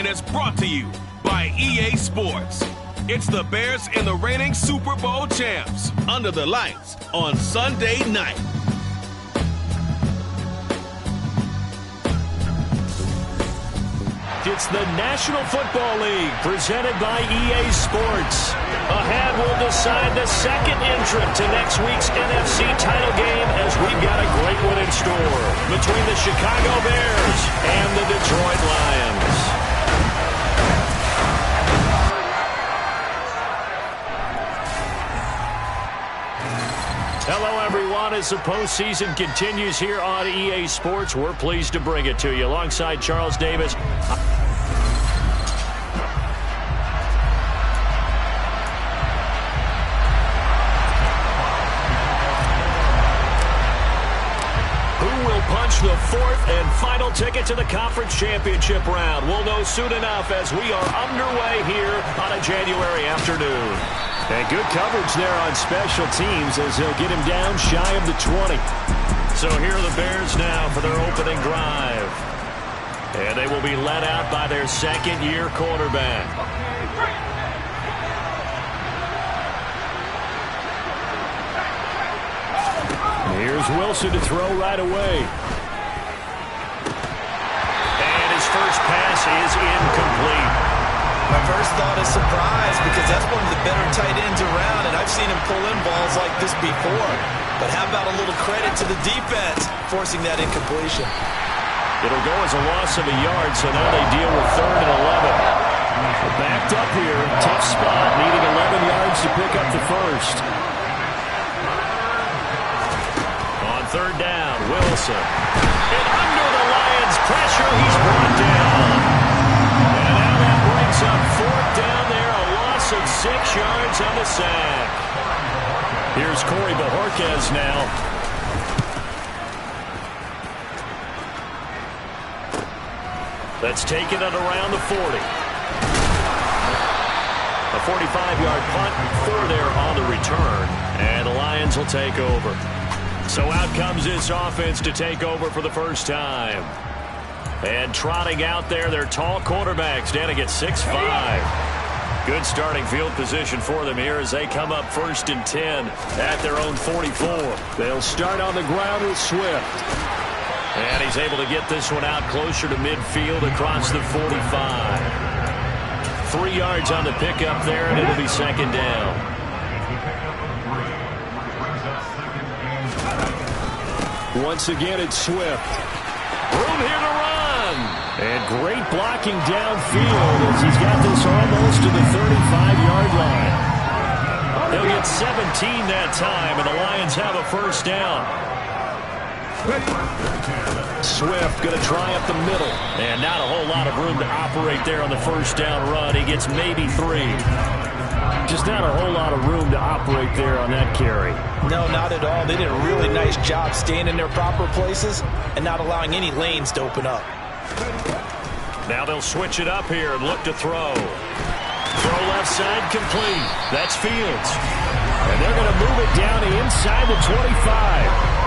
and it's brought to you by EA Sports. It's the Bears and the reigning Super Bowl champs under the lights on Sunday night. It's the National Football League presented by EA Sports. Ahead, we'll decide the second entrant to next week's NFC title game as we've got a great one in store between the Chicago Bears and the Detroit Lions. Hello, everyone. As the postseason continues here on EA Sports, we're pleased to bring it to you alongside Charles Davis. The fourth and final ticket to the conference championship round. We'll know soon enough as we are underway here on a January afternoon. And good coverage there on special teams as they'll get him down shy of the 20. So here are the Bears now for their opening drive. And they will be led out by their second-year quarterback. Here's Wilson to throw right away. First pass is incomplete. My first thought is surprise because that's one of the better tight ends around, and I've seen him pull in balls like this before. But how about a little credit to the defense forcing that incompletion? It'll go as a loss of a yard, so now they deal with 3rd and 11. Backed up here, tough spot, needing 11 yards to pick up the first. On 3rd down, Wilson. And under the Lions' pressure, he's brought down. And now that brings up 4th down there, a loss of 6 yards on the sack. Here's Corey Bojorquez now. That's taken it around the 40. A 45-yard punt, 4 there on the return. And the Lions will take over. So out comes this offense to take over for the first time. And trotting out there, their tall quarterback standing at 6'5". Good starting field position for them here as they come up 1st and 10 at their own 44. They'll start on the ground with Swift. And he's able to get this one out closer to midfield across the 45. 3 yards on the pickup there, and it'll be 2nd down. Once again, it's Swift. Room here to run. And great blocking downfield as he's got this almost to the 35-yard line. He'll get 17 that time, and the Lions have a 1st down. Swift going to try up the middle. And not a whole lot of room to operate there on the 1st down run. He gets maybe 3. Just not a whole lot of room to operate there on that carry. No, not at all. They did a really nice job staying in their proper places and not allowing any lanes to open up. Now they'll switch it up here and look to throw. Throw left side complete. That's Fields. And they're going to move it down to inside the 25.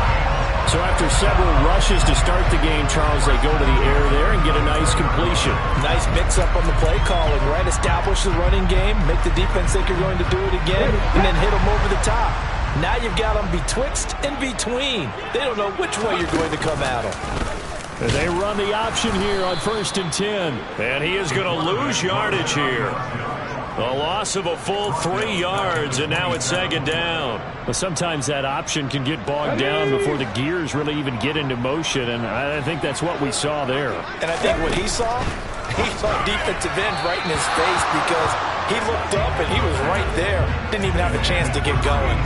So after several rushes to start the game, Charles, they go to the air there and get a nice completion. Nice mix-up on the play calling, right? Establish the running game, make the defense think you're going to do it again, and then hit them over the top. Now you've got them betwixt and between. They don't know which way you're going to come at them. And they run the option here on 1st and 10. And he is going to lose yardage here. A loss of a full 3 yards, and now it's 2nd down. Well, sometimes that option can get bogged down before the gears really even get into motion, and I think that's what we saw there. And I think what he saw defensive end right in his face because he looked up and he was right there. Didn't even have a chance to get going.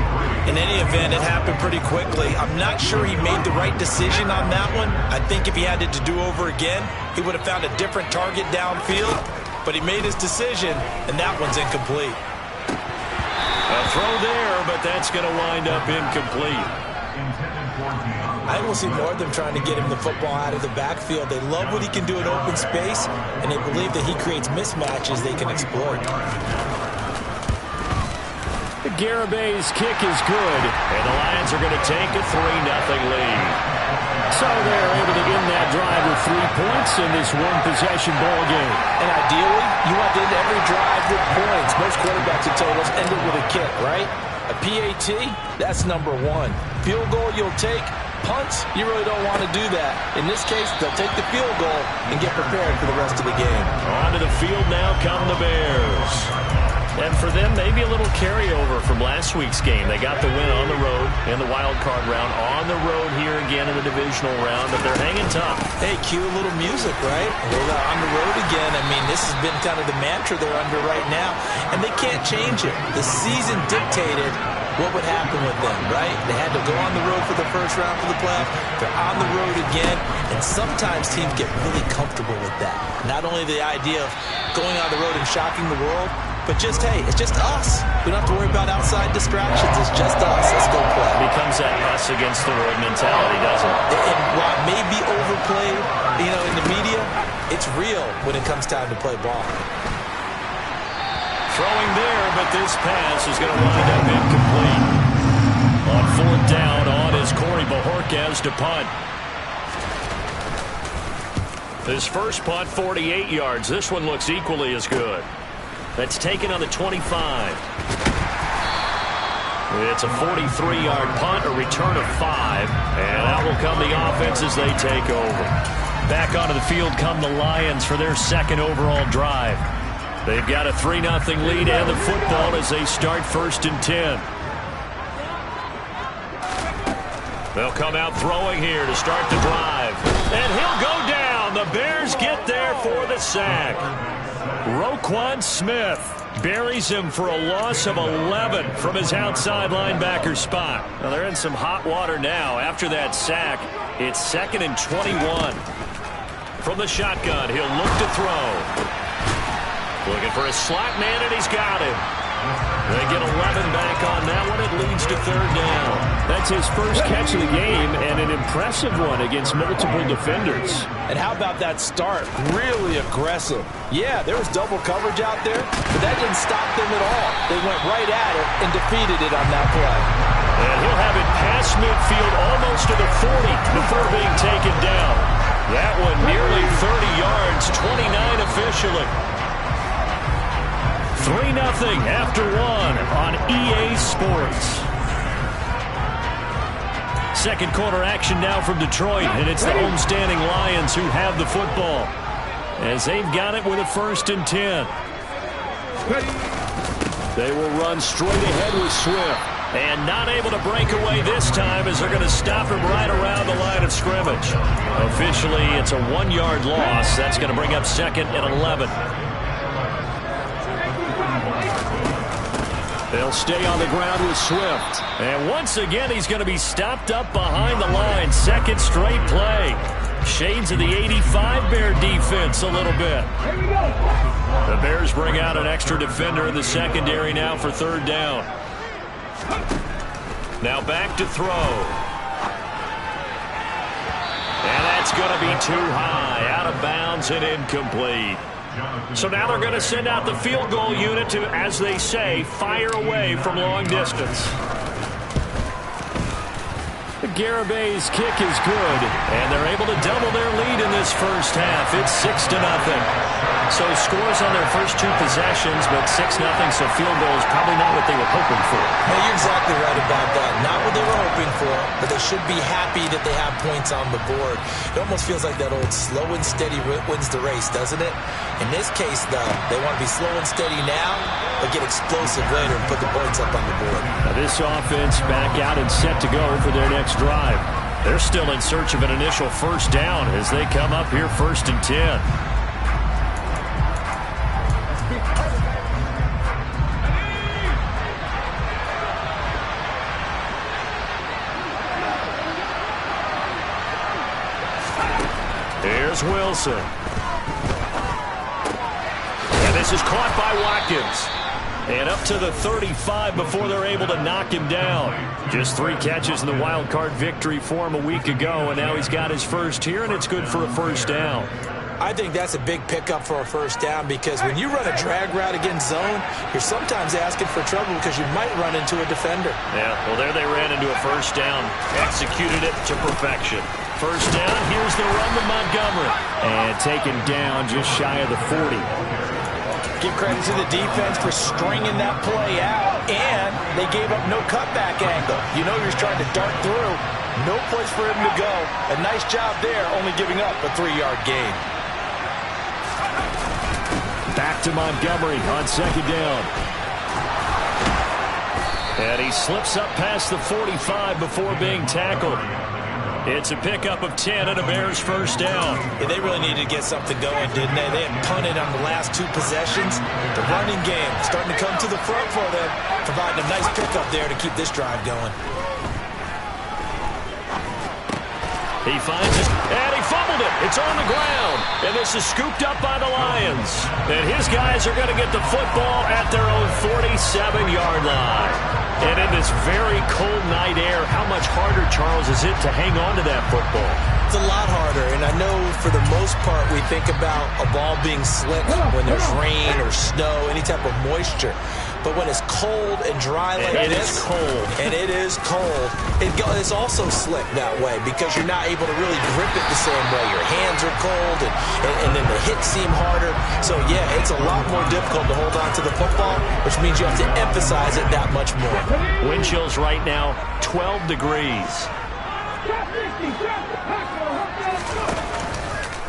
In any event, it happened pretty quickly. I'm not sure he made the right decision on that one. I think if he had it to do over again, he would have found a different target downfield. But he made his decision, and that one's incomplete. A throw there, but that's going to wind up incomplete. I will see more of them trying to get him the football out of the backfield. They love what he can do in open space, and they believe that he creates mismatches they can exploit. The Garabay's kick is good, and the Lions are going to take a 3-0 lead. So they're able to end that drive with 3 points in this one-possession ball game. And I You want to end every drive with points. Most quarterbacks would tell you, let's end it with a kick, right? A PAT, that's number one. Field goal you'll take. Punts, you really don't want to do that. In this case, they'll take the field goal and get prepared for the rest of the game. Onto the field now come the Bears. And for them, maybe a little carryover from last week's game. They got the win on the road in the wild card round. On the road here again in the divisional round, but they're hanging tough. Hey, cue a little music, right? We're on the road again. I mean, this has been kind of the mantra they're under right now, and they can't change it. The season dictated what would happen with them, right? They had to go on the road for the first round for the playoff. They're on the road again, and sometimes teams get really comfortable with that. Not only the idea of going on the road and shocking the world, but just, hey, it's just us. We don't have to worry about outside distractions. It's just us. Let's go play. Becomes that us against the world mentality, doesn't it? And while it may be overplayed, in the media, it's real when it comes time to play ball. Throwing there, but this pass is going to wind up incomplete. On fourth down, on is Corey Bojorquez to punt. His first punt, 48 yards. This one looks equally as good. That's taken on the 25. It's a 43-yard punt, a return of 5. And out will come the offense as they take over. Back onto the field come the Lions for their second overall drive. They've got a 3-0 lead and the football as they start 1st and 10. They'll come out throwing here to start the drive. And he'll go down. The Bears get there for the sack. Roquan Smith buries him for a loss of 11 from his outside linebacker spot. Now they're in some hot water now. After that sack, it's 2nd and 21. From the shotgun, he'll look to throw. Looking for a slot man, and he's got him. They get 11 back on that one. It leads to 3rd down. That's his first catch of the game, and an impressive one against multiple defenders. And how about that start? Really aggressive. Yeah, there was double coverage out there, but that didn't stop them at all. They went right at it and defeated it on that play. And he'll have it past midfield almost to the 40 before being taken down. That one nearly 30 yards, 29 officially. 3-0 after 1 on EA Sports. Second quarter action now from Detroit, and it's the homestanding Lions who have the football as they've got it with a 1st and 10. They will run straight ahead with Swift. And not able to break away this time as they're going to stop him right around the line of scrimmage. Officially, it's a 1-yard loss. That's going to bring up 2nd and 11. They'll stay on the ground with Swift. And once again, he's going to be stopped up behind the line. 2nd straight play. Shades of the 85 Bear defense a little bit. The Bears bring out an extra defender in the secondary now for 3rd down. Now back to throw. And that's going to be too high. Out of bounds and incomplete. So now they're going to send out the field goal unit to, as they say, fire away from long distance. The Garabay's kick is good, and they're able to double their lead in this first half. It's 6-0. So scores on their first 2 possessions, but 6-0, so field goal is probably not what they were hoping for. Hey, you're exactly right about that. Not what they were hoping for, but they should be happy that they have points on the board. It almost feels like that old slow and steady wins the race, doesn't it? In this case, though, they want to be slow and steady now, but get explosive later and put the points up on the board. Now this offense back out and set to go for their next drive. They're still in search of an initial 1st down as they come up here 1st and 10. Here's Wilson. And this is caught by Watkins. And up to the 35 before they're able to knock him down. Just 3 catches in the wild card victory for him a week ago, and now he's got his first here, and it's good for a 1st down. I think that's a big pickup for a 1st down because when you run a drag route against zone, you're sometimes asking for trouble because you might run into a defender. Yeah, well, there they ran into a 1st down. Executed it to perfection. 1st down, here's the run to Montgomery. And taken down just shy of the 40. give credit to the defense for stringing that play out, and they gave up no cutback angle. You know you're trying to dart through. No place for him to go. A nice job there, only giving up a 3-yard gain. Back to Montgomery on second down. And he slips up past the 45 before being tackled. It's a pickup of 10 and a Bears first down. Yeah, they really needed to get something going, didn't they? They had punted on the last 2 possessions. The running game starting to come to the front for them, providing a nice pickup there to keep this drive going. He finds it, and he fumbled it. It's on the ground, and this is scooped up by the Lions. And his guys are going to get the football at their own 47-yard line. And in this very cold night air, how much harder, Charles, is it to hang on to that football? It's a lot harder, and I know for the most part we think about a ball being slick when there's rain or snow, any type of moisture. But when it's cold and dry like this, it's cold, and it is cold, it's also slick that way because you're not able to really grip it the same way. Your hands are cold, and then the hits seem harder. So, yeah, it's a lot more difficult to hold on to the football, which means you have to emphasize it that much more. Wind chills right now, 12 degrees.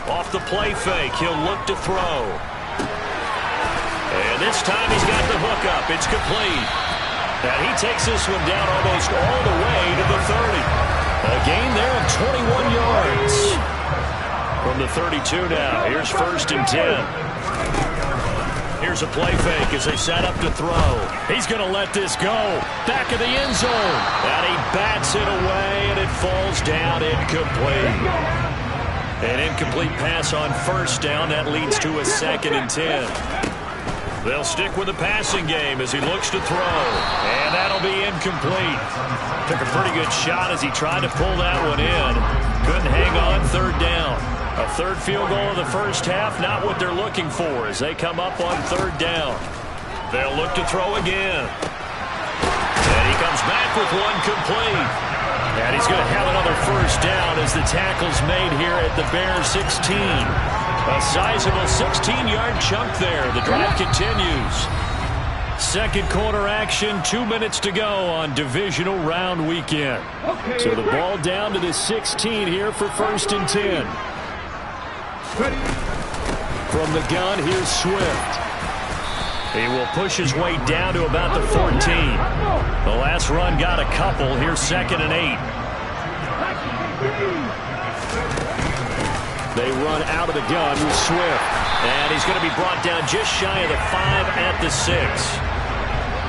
Off the play fake, he'll look to throw. And this time he's got the hook up. It's complete. And he takes this one down almost all the way to the 30. A gain there of 21 yards. From the 32 now. Here's first and 10. Here's a play fake as they set up to throw. He's going to let this go. Back of the end zone. And he bats it away, and it falls down incomplete. An incomplete pass on first down. That leads to a second and 10. They'll stick with the passing game as he looks to throw. And that'll be incomplete. Took a pretty good shot as he tried to pull that one in. Couldn't hang on third down. A third field goal in the first half, not what they're looking for as they come up on third down. They'll look to throw again. And he comes back with one complete. And he's going to have another first down as the tackle's made here at the Bears 16. A sizable 16-yard chunk there. The drive continues. Second quarter action, 2 minutes to go on divisional round weekend. So the ball down to the 16 here for first and 10. From the gun, here's Swift. He will push his way down to about the 14. The last run got a couple. Here's second and 8. They run out of the gun with Swift. And he's going to be brought down just shy of the 5 at the 6.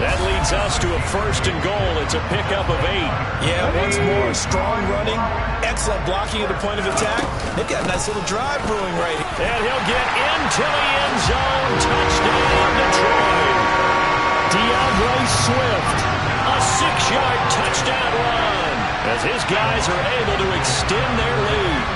That leads us to a first and goal. It's a pickup of 8. Yeah, once more, strong running, excellent blocking at the point of attack. They've got a nice little drive brewing right here. And he'll get into the end zone. Touchdown, Detroit. DeAndre Swift, a 6-yard touchdown run as his guys are able to extend their lead.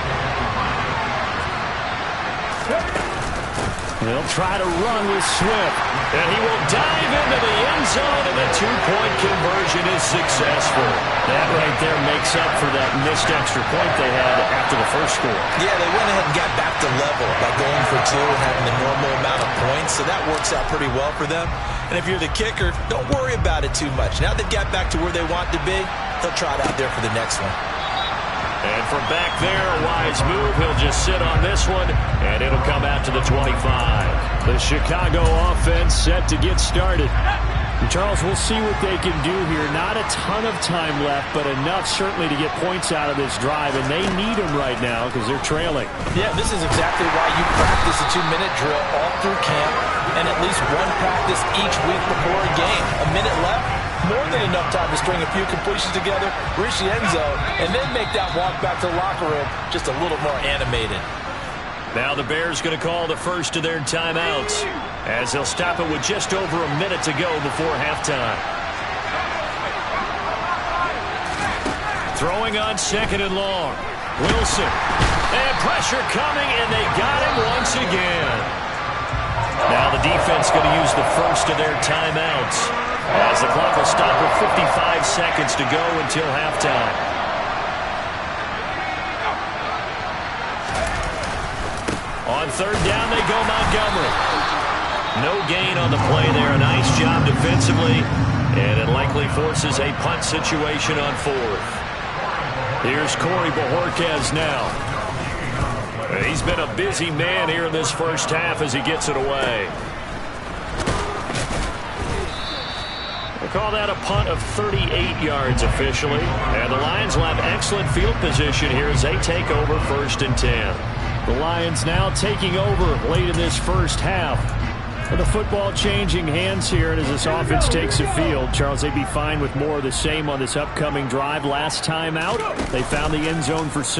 They'll try to run with Swift. And he will dive into the end zone, and the 2-point conversion is successful. That right there makes up for that missed extra point they had after the first score. Yeah, they went ahead and got back to level by going for 2 and having the normal amount of points, so that works out pretty well for them. And if you're the kicker, don't worry about it too much. Now they've got back to where they want to be, they'll try it out there for the next one. And from back there, a wise move. He'll just sit on this one, and it'll come out to the 25. The Chicago offense set to get started. And Charles, we'll see what they can do here. Not a ton of time left, but enough certainly to get points out of this drive, and they need them right now because they're trailing. Yeah, this is exactly why you practice a 2-minute drill all through camp and at least one practice each week before a game. A minute left. More than enough time to string a few completions together, reach the end zone, and then make that walk back to the locker room just a little more animated. Now the Bears going to call the first of their timeouts as they'll stop it with just over a minute to go before halftime. Throwing on second and long. Wilson. And pressure coming, and they got him once again. Now the defense going to use the first of their timeouts as the clock will stop with 55 seconds to go until halftime. On third down, they go Montgomery. No gain on the play there. A nice job defensively, and it likely forces a punt situation on fourth. Here's Corey Bojorquez now. He's been a busy man here in this first half as he gets it away. They call that a punt of 38 yards officially. And the Lions will have excellent field position here as they take over 1st and 10. The Lions now taking over late in this first half. The football changing hands here, and as this offense takes the field, Charles, they'd be fine with more of the same on this upcoming drive. Last time out, they found the end zone for 6.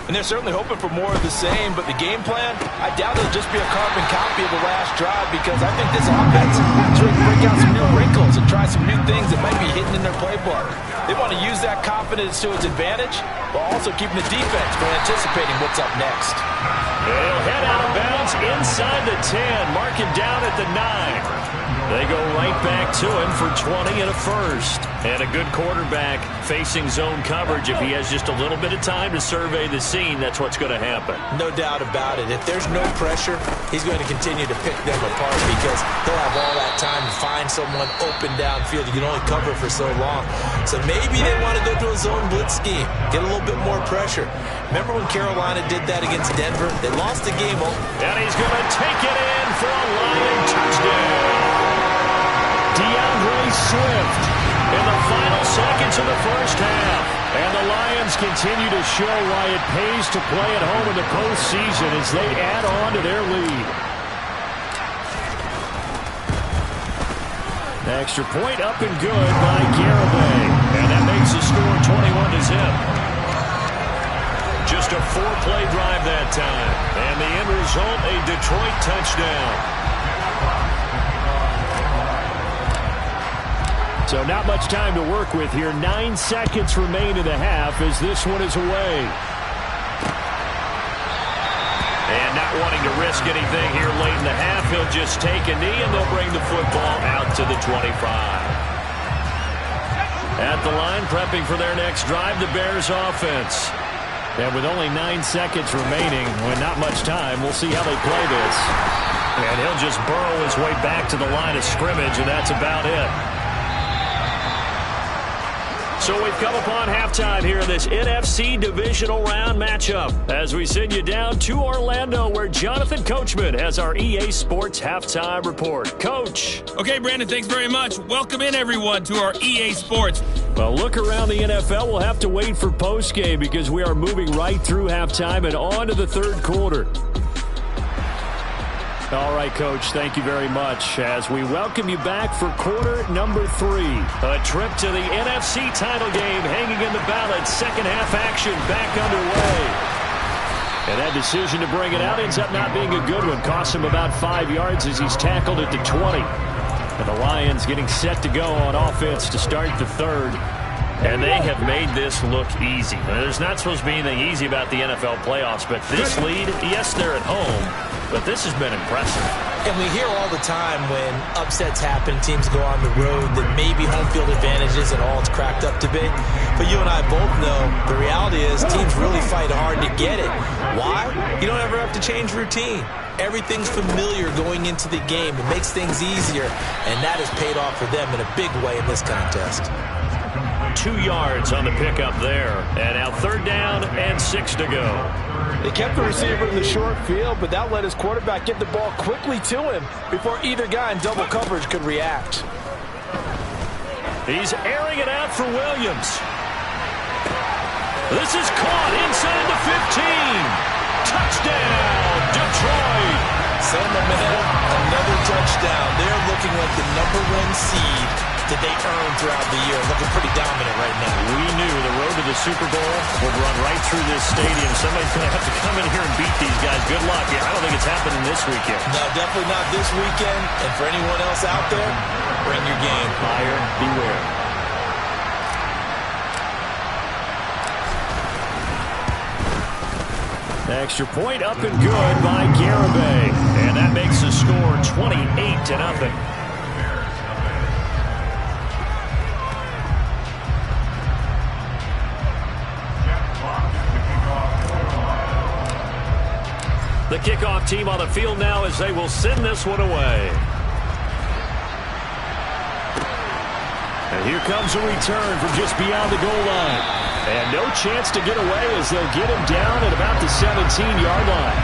And they're certainly hoping for more of the same, but the game plan, I doubt it'll just be a carbon copy of the last drive, because I think this offense is ready to break out some new wrinkles and try some new things that might be hidden in their playbook. They want to use that confidence to its advantage, while also keeping the defense from anticipating what's up next. They'll head out of bounds inside the 10, marking down at the 9. They go right back to him for 20 and a first. And a good quarterback facing zone coverage. If he has just a little bit of time to survey the scene, that's what's going to happen. No doubt about it. If there's no pressure, he's going to continue to pick them apart, because he'll have all that time to find someone open downfield. You can only cover for so long. So maybe they want to go to a zone blitz scheme, get a little bit more pressure. Remember when Carolina did that against Denver? They lost the game. And he's going to take it in for a Lion touchdown. DeAndre Swift in the final seconds of the first half. And the Lions continue to show why it pays to play at home in the postseason as they add on to their lead. Extra point up and good by Garibay. And that makes the score 21-0. Just a 4-play drive that time. And the end result, a Detroit touchdown. So not much time to work with here. 9 seconds remain in the half as this one is away. And not wanting to risk anything here late in the half, he'll just take a knee and they'll bring the football out to the 25. At the line, prepping for their next drive, the Bears offense. And with only 9 seconds remaining, with not much time, we'll see how they play this. And he'll just burrow his way back to the line of scrimmage, and that's about it. So we've come upon halftime here in this NFC divisional round matchup as we send you down to Orlando, where Jonathan Coachman has our EA Sports halftime report. Coach. Okay, Brandon, thanks very much. Welcome in, everyone, to our EA Sports. Well, look around the NFL. We'll have to wait for postgame because we are moving right through halftime and on to the third quarter. All right, Coach, thank you very much as we welcome you back for quarter number 3. A trip to the NFC title game hanging in the balance. Second half action back underway. And that decision to bring it out ends up not being a good one. Cost him about 5 yards as he's tackled at the 20. And the Lions getting set to go on offense to start the third. And they have made this look easy. There's not supposed to be anything easy about the NFL playoffs, but this lead, yes, they're at home, but this has been impressive. And we hear all the time when upsets happen, teams go on the road, that maybe home field advantage isn't all it's cracked up to be. But you and I both know the reality is teams really fight hard to get it. Why? You don't ever have to change routine. Everything's familiar going into the game. It makes things easier, and that has paid off for them in a big way in this contest. 2 yards on the pickup there. And now 3rd down and 6 to go. They kept the receiver in the short field, but that let his quarterback get the ball quickly to him before either guy in double coverage could react. He's airing it out for Williams. This is caught inside the 15. Touchdown, Detroit. Send them in. Another touchdown. They're looking like the #1 seed that they earned throughout the year. Looking pretty dominant right now. We knew the road to the Super Bowl would run right through this stadium. Somebody's going to have to come in here and beat these guys. Good luck. Yeah, I don't think it's happening this weekend. No, definitely not this weekend. And for anyone else out there, bring your game. Buyer beware. Extra point up and good by Garibay. And that makes the score 28-0. The kickoff team on the field now as they will send this one away. And here comes a return from just beyond the goal line. And no chance to get away as they'll get him down at about the 17-yard line.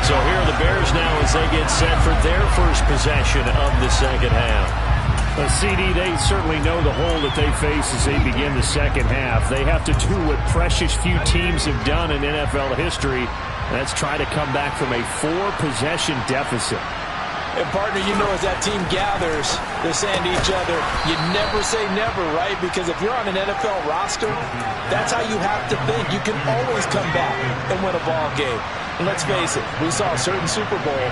So here are the Bears now as they get set for their first possession of the second half. CD, they certainly know the hole that they face as they begin the second half. They have to do what precious few teams have done in NFL history. That's try to come back from a 4-possession deficit. And, partner, you know as that team gathers, they're saying to each other, you never say never, right? Because if you're on an NFL roster, that's how you have to think. You can always come back and win a ball game. And let's face it, we saw a certain Super Bowl,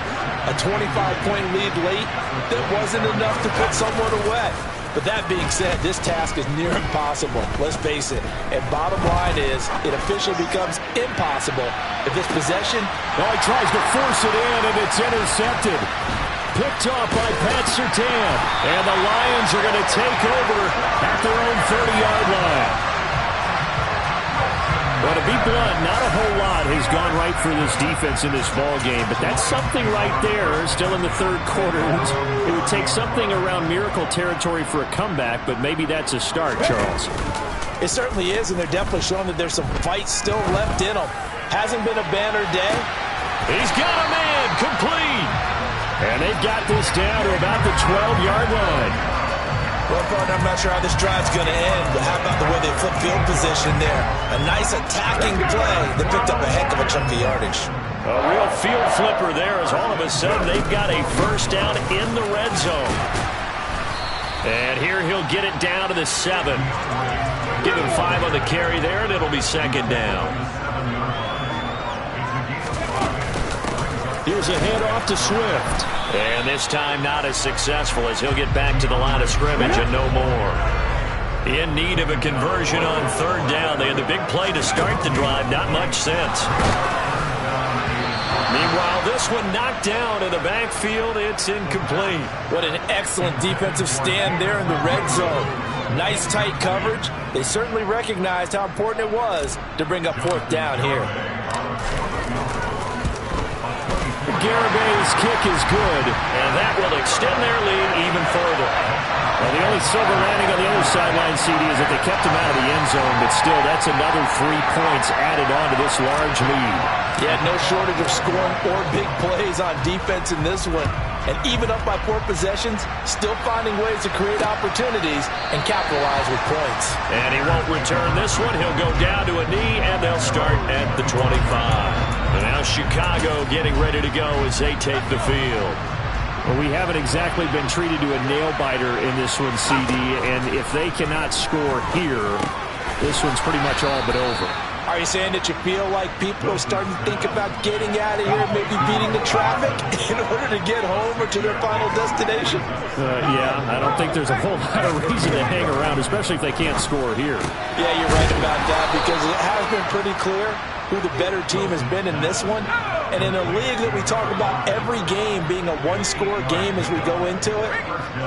a 25-point lead late that wasn't enough to put someone away. But that being said, this task is near impossible. Let's face it. And bottom line is, it officially becomes impossible if this possession... Oh, he tries to force it in, and it's intercepted. Picked off by Pat Surtain. And the Lions are going to take over at their own 30-yard line. Well, to be blunt, not a whole lot has gone right for this defense in this ball game, but that's something right there. Still in the third quarter. It would take something around miracle territory for a comeback, but maybe that's a start, Charles. It certainly is, and they're definitely showing that there's some fight still left in them. Hasn't been a banner day. He's got a man complete. And they've got this down to about the 12-yard line. Well, partner, I'm not sure how this drive's going to end, but how about the way they flip field position there? A nice attacking play that picked up a heck of a chunk of yardage. A real field flipper there as all of a sudden they've got a first down in the red zone. And here he'll get it down to the 7. Give him 5 on the carry there, and it'll be second down. Here's a handoff to Swift. And this time not as successful as he'll get back to the line of scrimmage and no more. In need of a conversion on third down. They had the big play to start the drive. Not much sense. Meanwhile, this one knocked down in the backfield. It's incomplete. What an excellent defensive stand there in the red zone. Nice tight coverage. They certainly recognized how important it was to bring up fourth down here. Garabay's kick is good, and that will extend their lead even further. Well, the only silver lining on the other sideline, CD, is that they kept him out of the end zone, but still, that's another 3 points added on to this large lead. Yeah, no shortage of scoring or big plays on defense in this one. And even up by 4 possessions, still finding ways to create opportunities and capitalize with points. And he won't return this one. He'll go down to a knee, and they'll start at the 25. And now Chicago getting ready to go as they take the field. Well, we haven't exactly been treated to a nail-biter in this one, CD, and if they cannot score here, this one's pretty much all but over. Are you saying that you feel like people are starting to think about getting out of here, maybe beating the traffic in order to get home or to their final destination? Yeah, I don't think there's a whole lot of reason to hang around, especially if they can't score here. Yeah, you're right about that, because it has been pretty clear who the better team has been in this one. And in a league that we talk about every game being a one-score game as we go into it,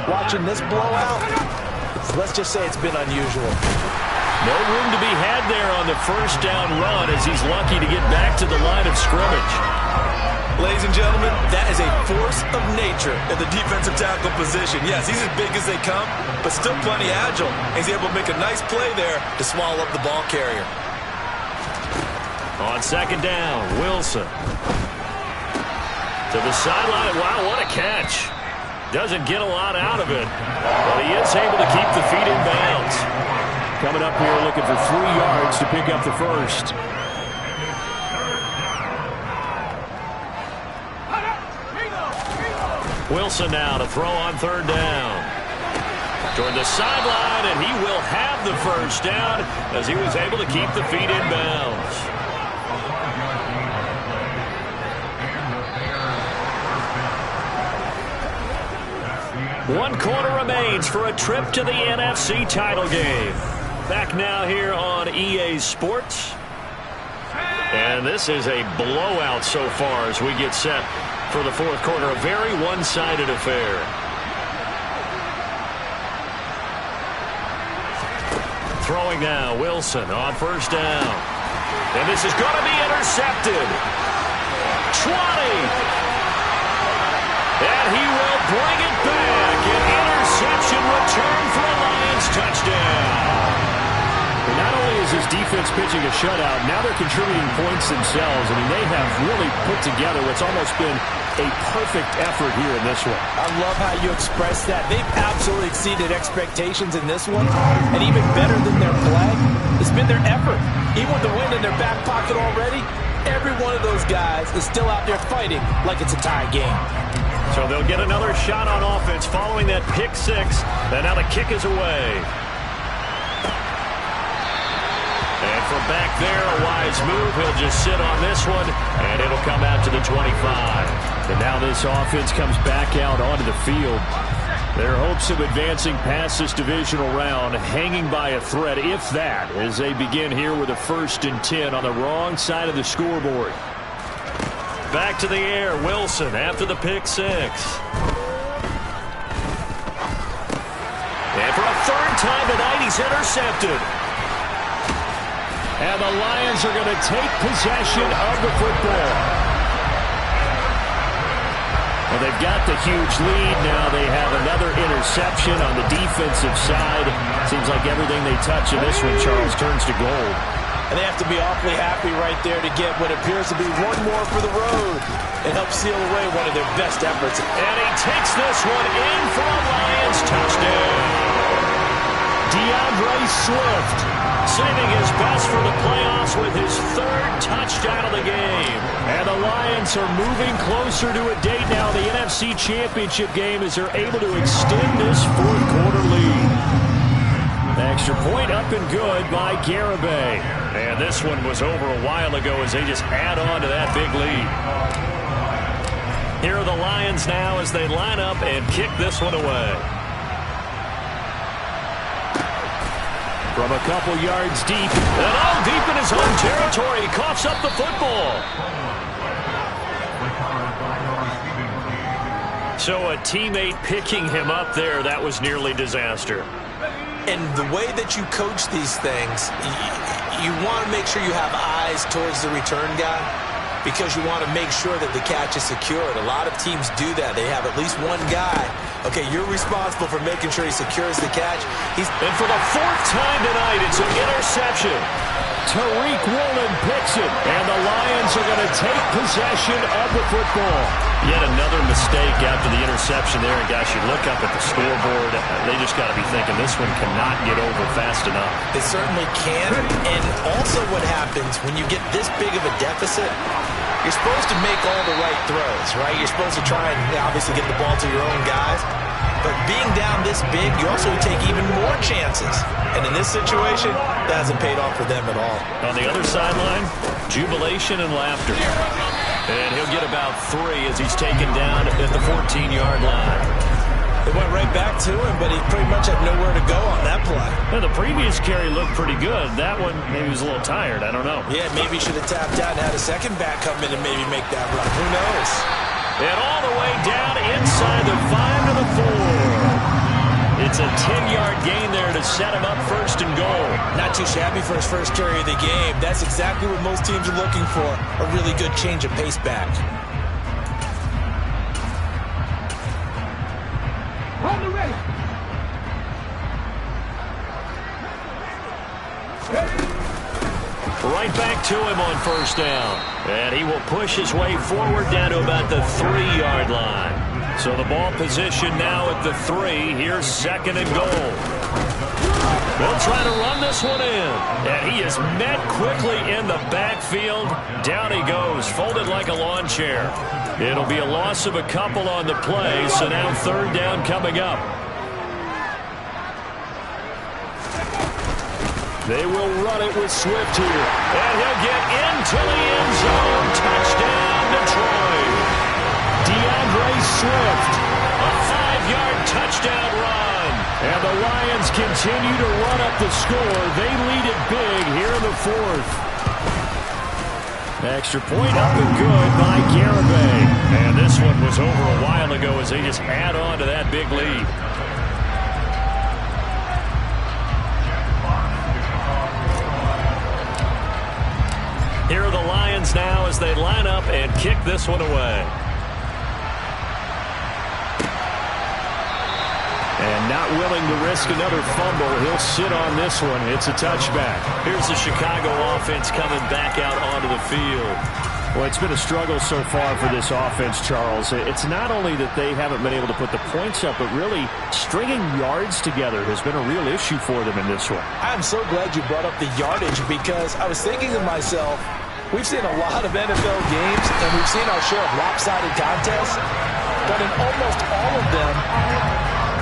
watching this blowout, let's just say it's been unusual. No room to be had there on the first down run as he's lucky to get back to the line of scrimmage. Ladies and gentlemen, that is a force of nature at the defensive tackle position. Yes, he's as big as they come, but still plenty agile. He's able to make a nice play there to swallow up the ball carrier. On second down, Wilson. To the sideline. Wow, what a catch. Doesn't get a lot out of it, but he is able to keep the feet in bounds. Coming up here looking for 3 yards to pick up the first. Wilson now to throw on third down. Toward the sideline, and he will have the first down as he was able to keep the feet in bounds. One quarter remains for a trip to the NFC title game. Back now here on EA Sports. And this is a blowout so far as we get set for the fourth quarter. A very one-sided affair. Throwing now, Wilson on first down. And this is going to be intercepted. 20. And he will bring it back. An interception return for a Lions touchdown. defense pitching a shutout. Now they're contributing points themselves. I mean, they have really put together what's almost been a perfect effort here in this one. I love how you express that. They've absolutely exceeded expectations in this one. And even better than their play, it's been their effort. Even with the win in their back pocket already, every one of those guys is still out there fighting like it's a tie game. So they'll get another shot on offense following that pick six. And now the kick is away. And from back there, a wise move. He'll just sit on this one, and it'll come out to the 25. And now this offense comes back out onto the field. Their hopes of advancing past this divisional round hanging by a thread, if that, as they begin here with a 1st and 10 on the wrong side of the scoreboard. Back to the air, Wilson after the pick six. And for a third time tonight, he's intercepted. And the Lions are going to take possession of the football. Well, they've got the huge lead. Now they have another interception on the defensive side. Seems like everything they touch in this one, Charles, turns to gold. And they have to be awfully happy right there to get what appears to be one more for the road and help seal away one of their best efforts. And he takes this one in for a Lions touchdown. DeAndre Swift saving his best for the playoffs with his 3rd touchdown of the game. And the Lions are moving closer to a date now, the NFC Championship game, as they're able to extend this 4th quarter lead. Extra point up and good by Garibay. And this one was over a while ago as they just add on to that big lead. Here are the Lions now as they line up and kick this one away. From a couple yards deep. And all deep in his own territory. He coughs up the football. So a teammate picking him up there, that was nearly disaster. And the way that you coach these things, you want to make sure you have eyes towards the return guy because you want to make sure that the catch is secured. A lot of teams do that. They have at least one guy. Okay, you're responsible for making sure he secures the catch. And for the 4th time tonight, it's an interception. Tariq Woolen picks it, and the Lions are going to take possession of the football. Yet another mistake after the interception there. And, gosh, you look up at the scoreboard, they just got to be thinking this one cannot get over fast enough. It certainly can. And also what happens when you get this big of a deficit, you're supposed to make all the right throws, right? You're supposed to try and obviously get the ball to your own guys. But being down this big, you also take even more chances. And in this situation, that hasn't paid off for them at all. On the other sideline, jubilation and laughter. And he'll get about 3 as he's taken down at the 14-yard line. They went right back to him, but he pretty much had nowhere to go on that play. Well, the previous carry looked pretty good. That one, maybe he was a little tired. I don't know. Yeah, maybe he should have tapped out and had a second back come in and maybe make that run. Who knows? And all the way down inside the 5 to the 4. It's a 10-yard gain there to set him up 1st and goal. Not too shabby for his first carry of the game. That's exactly what most teams are looking for, a really good change of pace back. Right back to him on 1st down. And he will push his way forward down to about the 3-yard line. So the ball position now at the 3. Here's 2nd and goal. They'll try to run this one in. And he is met quickly in the backfield. Down he goes, folded like a lawn chair. It'll be a loss of a couple on the play, so now 3rd down coming up. They will run it with Swift here. And he'll get into the end zone. Touchdown, Detroit. DeAndre Swift. A 5-yard touchdown run. And the Lions continue to run up the score. They lead it big here in the 4th. Extra point up and good by Garibay. And this one was over a while ago as they just add on to that big lead. Here are the Lions now as they line up and kick this one away. And And not willing to risk another fumble. He'll sit on this one. It's a touchback. Here's the Chicago offense coming back out onto the field. Well, it's been a struggle so far for this offense, Charles. It's not only that they haven't been able to put the points up, but really stringing yards together has been a real issue for them in this one. I'm so glad you brought up the yardage because I was thinking to myself, we've seen a lot of NFL games and we've seen our share of lopsided contests, but in almost all of them,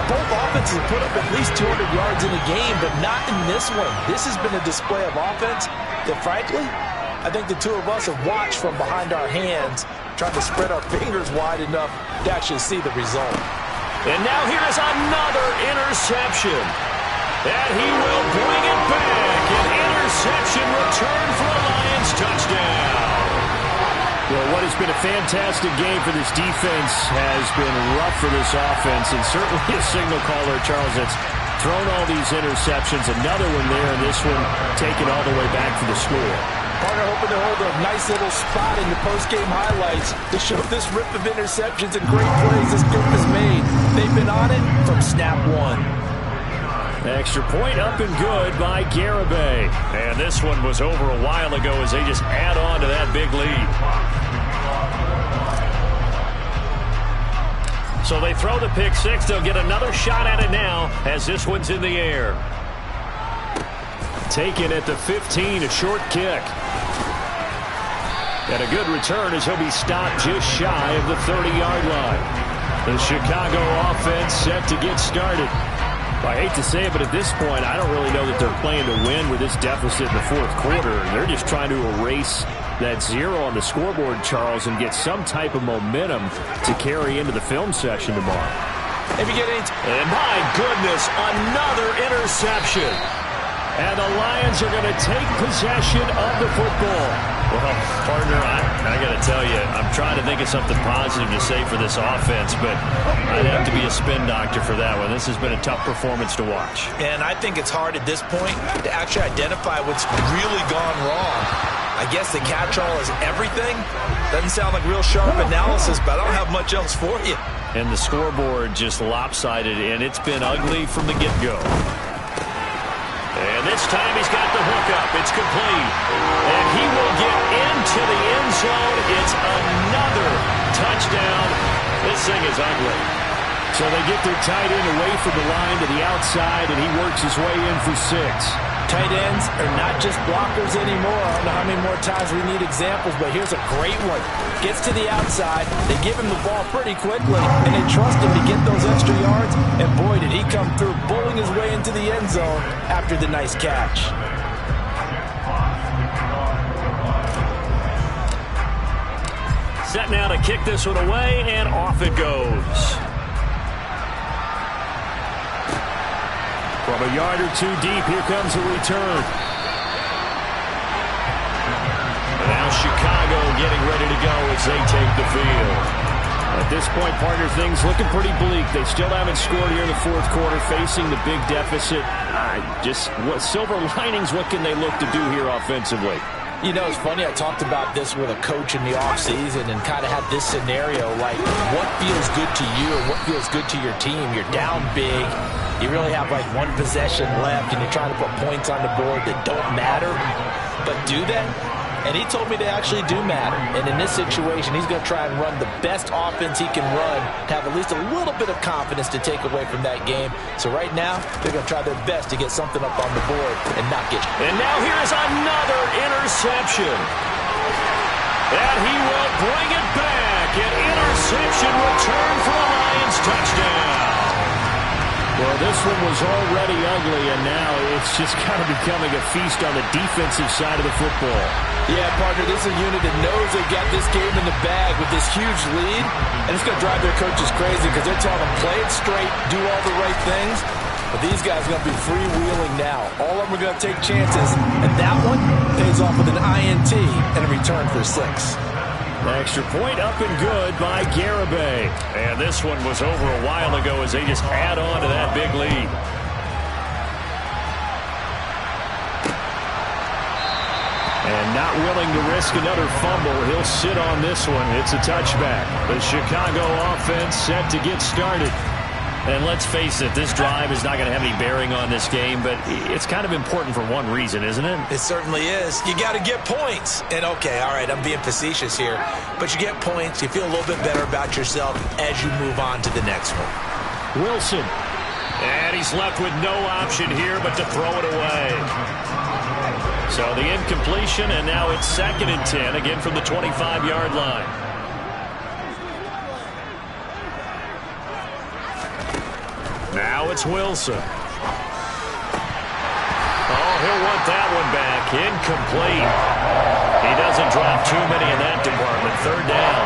both offenses put up at least 200 yards in a game, but not in this one. This has been a display of offense that, frankly, I think the two of us have watched from behind our hands, trying to spread our fingers wide enough to actually see the result. And now here is another interception. And he will bring it back. An interception return for a Lions touchdown. Well, what has been a fantastic game for this defense has been rough for this offense, and certainly a signal caller, Charles, that's thrown all these interceptions. Another one there, and this one taken all the way back for the score. Partner hoping to hold a nice little spot in the post-game highlights to show this rip of interceptions and great plays this group has made. They've been on it from snap one. Extra point up and good by Garibay. And this one was over a while ago as they just add on to that big lead. So they throw the pick six. They'll get another shot at it now as this one's in the air. Taken at the 15, a short kick. And a good return as he'll be stopped just shy of the 30-yard line. The Chicago offense set to get started. I hate to say it, but at this point, I don't really know that they're playing to win with this deficit in the fourth quarter. They're just trying to erase that zero on the scoreboard, Charles, and get some type of momentum to carry into the film session tomorrow. If you get any and my goodness, another interception. And the Lions are going to take possession of the football. Well, partner, I got to tell you, I'm trying to think of something positive to say for this offense, but I'd have to be a spin doctor for that one. This has been a tough performance to watch. And I think it's hard at this point to actually identify what's really gone wrong. I guess the catch-all is everything. Doesn't sound like real sharp analysis, but I don't have much else for you. And the scoreboard just lopsided, and it's been ugly from the get-go. And this time he's got the hook up. It's complete. And he will get into the end zone. It's another touchdown. This thing is ugly. So they get their tight end away from the line to the outside, and he works his way in for 6. Tight ends are not just blockers anymore. I don't know how many more times we need examples, but here's a great one. Gets to the outside, they give him the ball pretty quickly, and they trust him to get those extra yards, and boy, did he come through, bowling his way into the end zone after the nice catch. Set now to kick this one away, and off it goes. From a yard or two deep, here comes a return. And now Chicago getting ready to go as they take the field. At this point, partner, things looking pretty bleak. They still haven't scored here in the fourth quarter, facing the big deficit. Silver linings, what can they look to do here offensively? You know, it's funny, I talked about this with a coach in the offseason and kind of had this scenario, like what feels good to you or what feels good to your team. You're down big. You really have like one possession left, and you're trying to put points on the board that don't matter. But do that? And he told me they actually do matter. And in this situation, he's going to try and run the best offense he can run, to have at least a little bit of confidence to take away from that game. So right now, they're going to try their best to get something up on the board and not get. And now here's another interception. And he will bring it back. An interception return for a Lions touchdown. Well, this one was already ugly, and now it's just kind of becoming a feast on the defensive side of the football. Yeah, partner, this is a unit that knows they've got this game in the bag with this huge lead, and it's going to drive their coaches crazy because they're telling them, play it straight, do all the right things. But these guys are going to be freewheeling now. All of them are going to take chances, and that one pays off with an INT and a return for 6. Extra point up and good by Garibay. And this one was over a while ago as they just add on to that big lead. And not willing to risk another fumble, he'll sit on this one. It's a touchback. The Chicago offense set to get started. And let's face it, this drive is not going to have any bearing on this game, but it's kind of important for one reason, isn't it? It certainly is. You got to get points. And, okay, all right, I'm being facetious here, but you get points, you feel a little bit better about yourself as you move on to the next one. Wilson. And he's left with no option here but to throw it away. So the incompletion, and now it's 2nd and 10, again from the 25-yard line. Now it's Wilson. Oh, he'll want that one back. Incomplete. He doesn't drop too many in that department. 3rd down.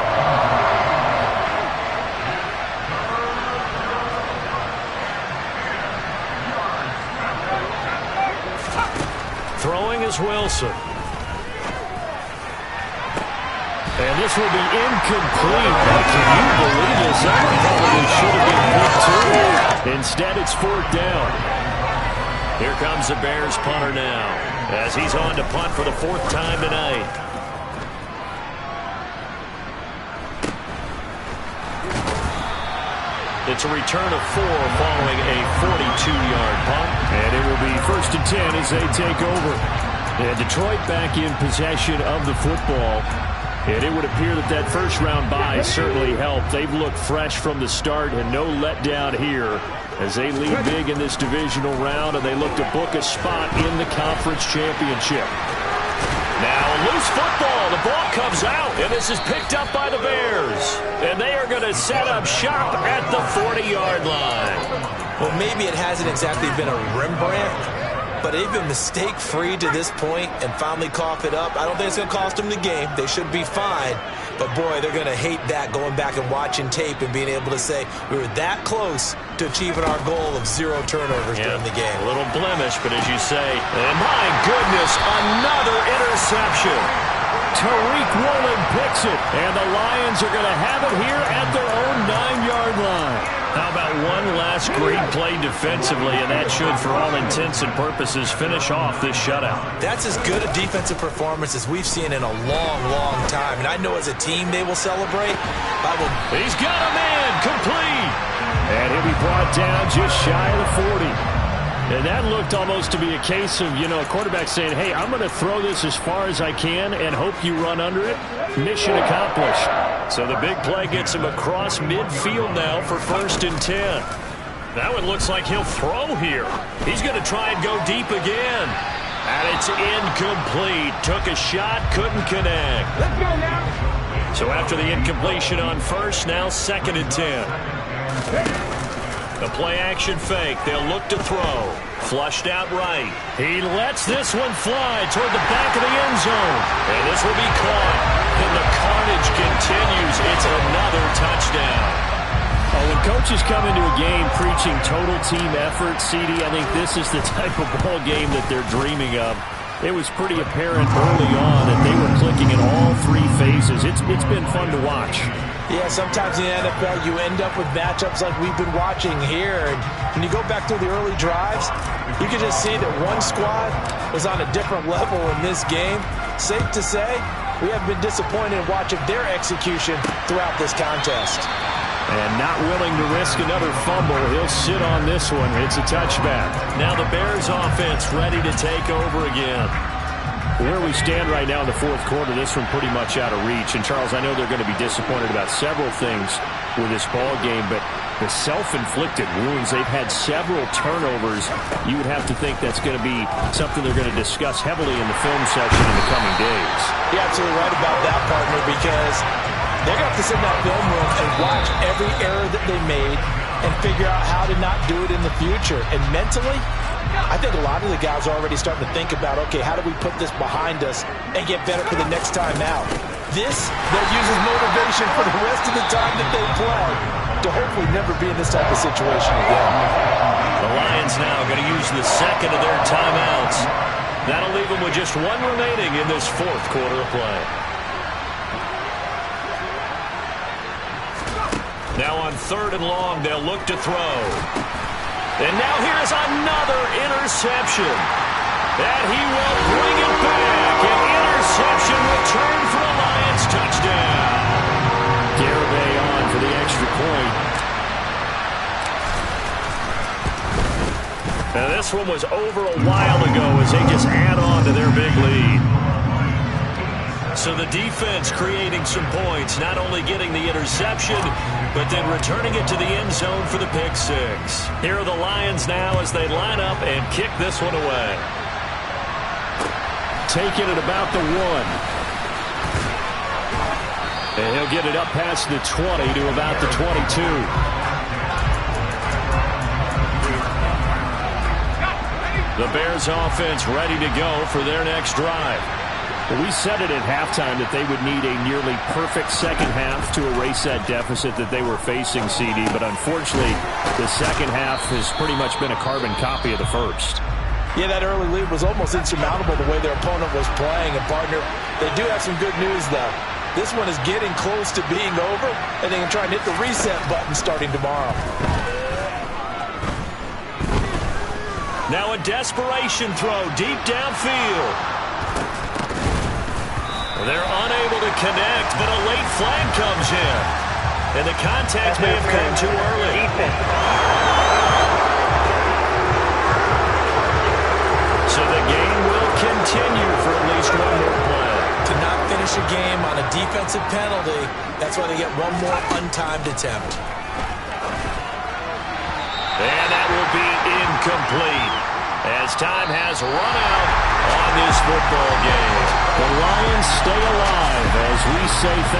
Throwing is Wilson. And this will be incomplete. Can you believe this? That one probably should have been picked too. Instead, it's 4th down. Here comes the Bears punter now, as he's on to punt for the 4th time tonight. It's a return of 4 following a 42-yard punt. And it will be 1st and 10 as they take over. And Detroit back in possession of the football. And it would appear that that first-round bye certainly helped. They've looked fresh from the start and no letdown here as they lead big in this divisional round, and they look to book a spot in the conference championship. Now loose football. The ball comes out, and this is picked up by the Bears. And they are going to set up shop at the 40-yard line. Well, maybe it hasn't exactly been a Rembrandt, but they've been mistake-free to this point and finally cough it up. I don't think it's going to cost them the game. They should be fine. But, boy, they're going to hate that, going back and watching tape and being able to say we were that close to achieving our goal of 0 turnovers during the game. A little blemish, but as you say, and my goodness, another interception. Tariq Woolen picks it, and the Lions are going to have it here at their own 9-yard line. How about one last great play defensively, and that should, for all intents and purposes, finish off this shutout. That's as good a defensive performance as we've seen in a long, long time. And I know as a team they will celebrate. He's got a man, complete. And he'll be brought down just shy of the 40. And that looked almost to be a case of, a quarterback saying, hey, I'm going to throw this as far as I can and hope you run under it. Mission accomplished. So the big play gets him across midfield now for 1st and 10. That one looks like he'll throw here. He's going to try and go deep again. And it's incomplete. Took a shot, couldn't connect. Let's go now. So after the incompletion on 1st, now 2nd and 10. The play-action fake. They'll look to throw. Flushed out right. He lets this one fly toward the back of the end zone. And this will be caught. And the carnage continues. It's another touchdown. Oh, when coaches come into a game preaching total team effort, CD, I think this is the type of ball game that they're dreaming of. It was pretty apparent early on that they were clicking in all 3 phases. It's been fun to watch. Yeah, sometimes in the NFL you end up with matchups like we've been watching here. And when you go back through the early drives, you can just see that one squad was on a different level in this game. Safe to say, we have been disappointed in watching their execution throughout this contest. And not willing to risk another fumble. He'll sit on this one. It's a touchback. Now the Bears offense ready to take over again. Where we stand right now in the 4th quarter, this one pretty much out of reach. And, Charles, I know they're going to be disappointed about several things with this ball game, but the self-inflicted wounds, they've had several turnovers. You would have to think that's going to be something they're going to discuss heavily in the film section in the coming days. You're absolutely right about that, partner, because they're going to have to sit in that film room and watch every error that they made and figure out how to not do it in the future. And mentally, I think a lot of the guys are already starting to think about, okay, how do we put this behind us and get better for the next time out? This, they'll use as motivation for the rest of the time that they play to hopefully never be in this type of situation again. The Lions now going to use the 2nd of their timeouts. That'll leave them with just 1 remaining in this 4th quarter of play. Now on 3rd and long, they'll look to throw. And now here's another interception. And he will bring it back. An interception return for a Lions touchdown. Garibay on for the extra point. Now, this one was over a while ago as they just add on to their big lead. So the defense creating some points, not only getting the interception, but then returning it to the end zone for the pick six. Here are the Lions now as they line up and kick this one away. Take it at about the 1. And he'll get it up past the 20 to about the 22. The Bears offense ready to go for their next drive. Well, we said it at halftime that they would need a nearly perfect second half to erase that deficit that they were facing, CD. But unfortunately, the second half has pretty much been a carbon copy of the first. Yeah, that early lead was almost insurmountable the way their opponent was playing. And, partner, they do have some good news, though. This one is getting close to being over, and they can try and hit the reset button starting tomorrow. Now a desperation throw deep downfield. They're unable to connect, but a late flag comes in. And the contact may have come too early. So the game will continue for at least one more play. To not finish a game on a defensive penalty, that's why they get one more untimed attempt. And that will be incomplete as time has run out on this football game. The Lions stay alive as we say thank you.